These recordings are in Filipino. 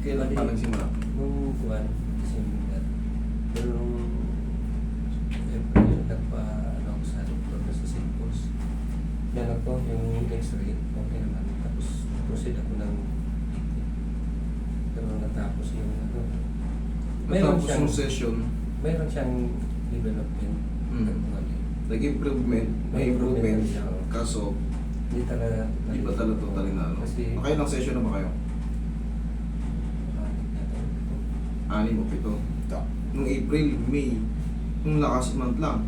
Kailan pa nagsimula? Nung buwan, December. Pero nung April, nagpa-ano ako sa doktor sa St. Paul's. Yan ako, yung x-ray, okay naman. Tapos, proceed ako ng PT. Pero natapos yung ano. Natapos yung session, Meron siyang development. nag-improvement, may improvement, siya. kaso Hindi talaga. hindi pa talaga totally na ano. Kasi, Nakailang session na ba kayo? Anim o 7. Nung April, May, nung last month lang.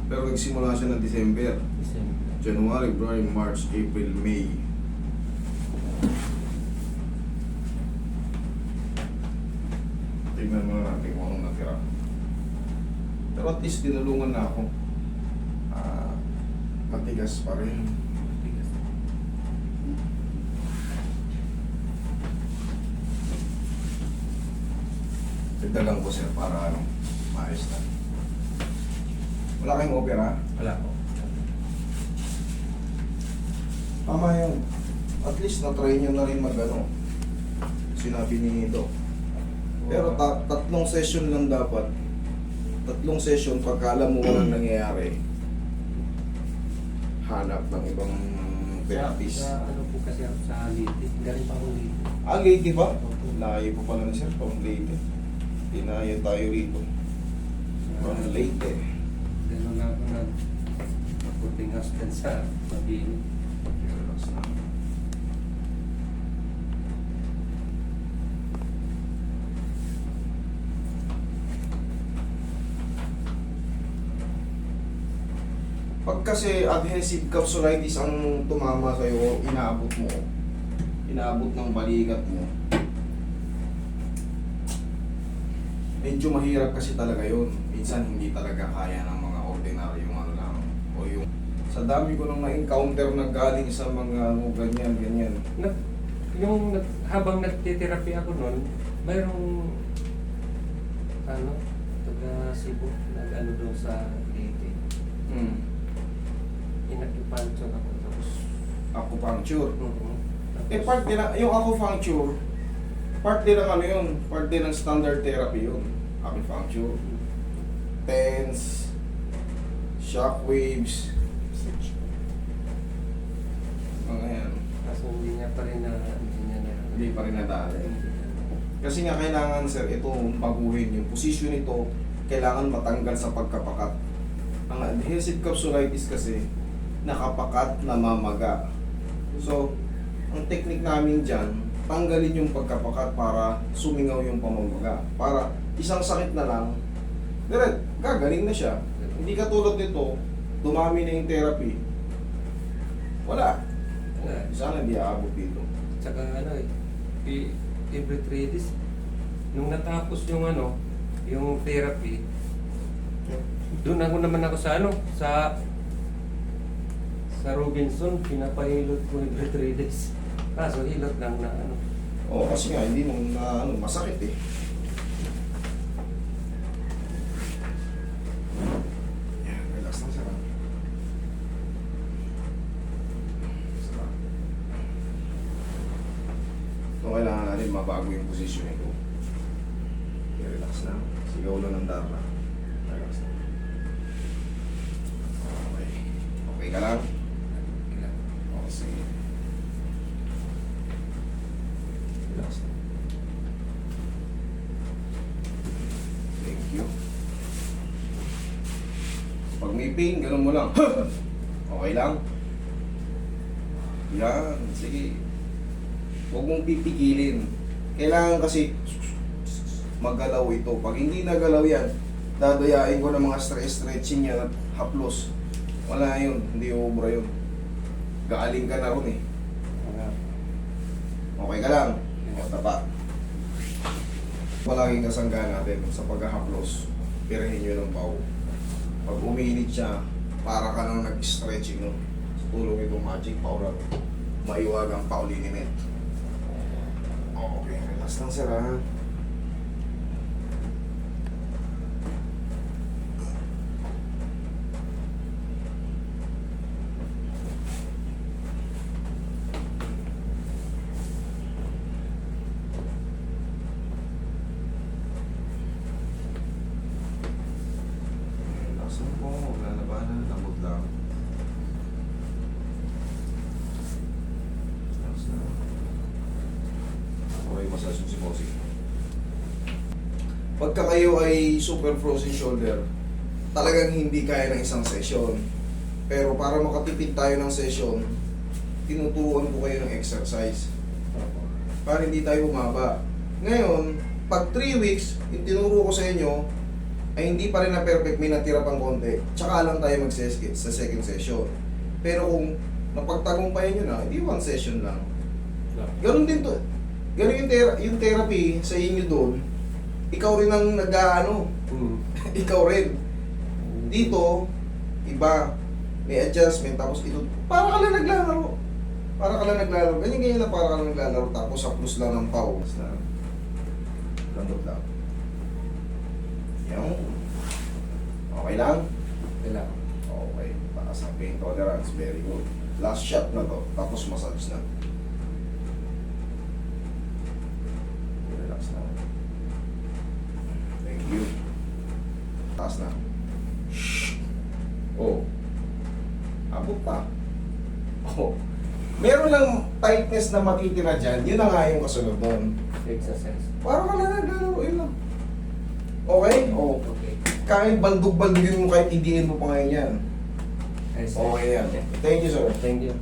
Pero nagsimula siya ng December. December. January, February, March, April, May. Tingnan mo na natin kung anong natira. Pero at least tinulungan na ako. Matigas pa rin. Dagdagan ko sir para ano, maayos na. Wala kayong opera? Wala ko. Tama yun. At least na-try nyo na rin mag-ano. Sinabi ni Doc. Pero tatlong session lang dapat. Tatlong session, pagka alam mo walang nangyayari, hanap ng ibang therapist. Sa ano po kasi ako sa Leyte. Galing pa akong Leyte. Leyte ba? Layo pa pala na sir, pang Leyte. Dinayan tayo rito. From Leyte. Gano'n na ako nag-puting husband sa Mabini. Relax na. Pag kasi adhesive capsulitis ang tumama sa'yo, inaabot ng balikat mo, medyo mahirap kasi talaga yun. Minsan hindi talaga kaya ng mga ordinaryong ano lang. O yung sa dami ko nang na-encounter na galing sa mga ano, ganyan. Habang nagtitherapy ako noon, mayroong ano, taga Cebu, nag-ano doon sa Leyte. Inacupuncture ako, tapos Acupuncture. tapos, Part din na, yung acupuncture, part din ng ano yun, part din ng standard therapy yun. Acupuncture, TENS, shockwaves, mga yan. kaso hindi niya pa rin na, Hindi pa rin nadali. Kasi nga kailangan sir, ito baguhin yung position nito, kailangan matanggal sa pagkapakat. Ang adhesive capsulitis kasi, nakapakat, namamaga. So, ang technique namin dyan, tanggalin yung pagkapakat para sumingaw yung pamamaga. Para isang sakit na lang, direct, gagaling na siya. Hindi katulad nito, dumami na yung therapy. Wala. Sana hindi aabot dito. tsaka ano every 3 days, nung natapos yung ano, yung therapy, doon naman ako sa ano, sa Robinson, pinapahilot ko every 3 days. Kaso hilot lang na ano. Oo, kasi nga, hindi mo na ano, masakit eh. Yan, relax lang sir. Sarap. So, kailangan natin mabago yung posisyon nito. Okay, relax lang. Sigaw lang ng dara. Relax lang. Okay. Okay ka lang? Okay, sige. Relax lang. Thank you. Pag may pain, ganun mo lang. Okay lang? Yan, sige. Huwag mong pipigilin. Kailangan kasi maggalaw ito. Pag hindi nagalaw yan, dadayain ko ng mga stretching yan at haplos. Wala yun, hindi ubra yun. Gaaling ka na ron eh. Okay ka lang? O, tapa. Palaging kasangga natin sa paghahaplos. Pirahin nyo ng pao. Pag umiinit siya, para ka nang nag-stretching, no? Tulong itong magic powder. Maiwag ang pauliniment. Okay, relax lang sir ha. massage mo si bossing. Pagka kayo ay super frozen shoulder, talagang hindi kaya ng isang session. Pero para makatipid tayo ng session, tinuturuan ko kayo ng exercise. Para hindi tayo bumaba. Ngayon, pag 3 weeks, yung tinuro ko sa inyo, ay hindi pa rin na perfect, may natira pang konti, tsaka lang tayo mag-seskit sa second session. Pero kung napagtagumpayan nyo na, hindi 1 session lang. Ganun din to. Ganun yung therapy sa inyo doon, ikaw rin ang nag-ano, ikaw rin. Dito, iba, may adjustment, tapos ito, para ka lang naglalaro. Para ka lang naglalaro. Ganyan-ganyan na para ka lang naglalaro, tapos haplos lang ng pause na landot lang. Yan. Okay lang? Kailangan. Okay. Taas ang pain tolerance. Very good. Last shot na to. Tapos massage na. Relax na. Thank you. Taas na. Oh. Abot pa. Oh. Meron lang tightness na matitira dyan. Yun na nga yung kasunod doon. Exercise. Parang ka lang naglalaro. Yun lang. Okay? Oh. Okay. Kahit baldog-baldugin mo kahit idiin mo pa ngayon yan. Ayos. Okay yan. Thank you, sir. Thank you.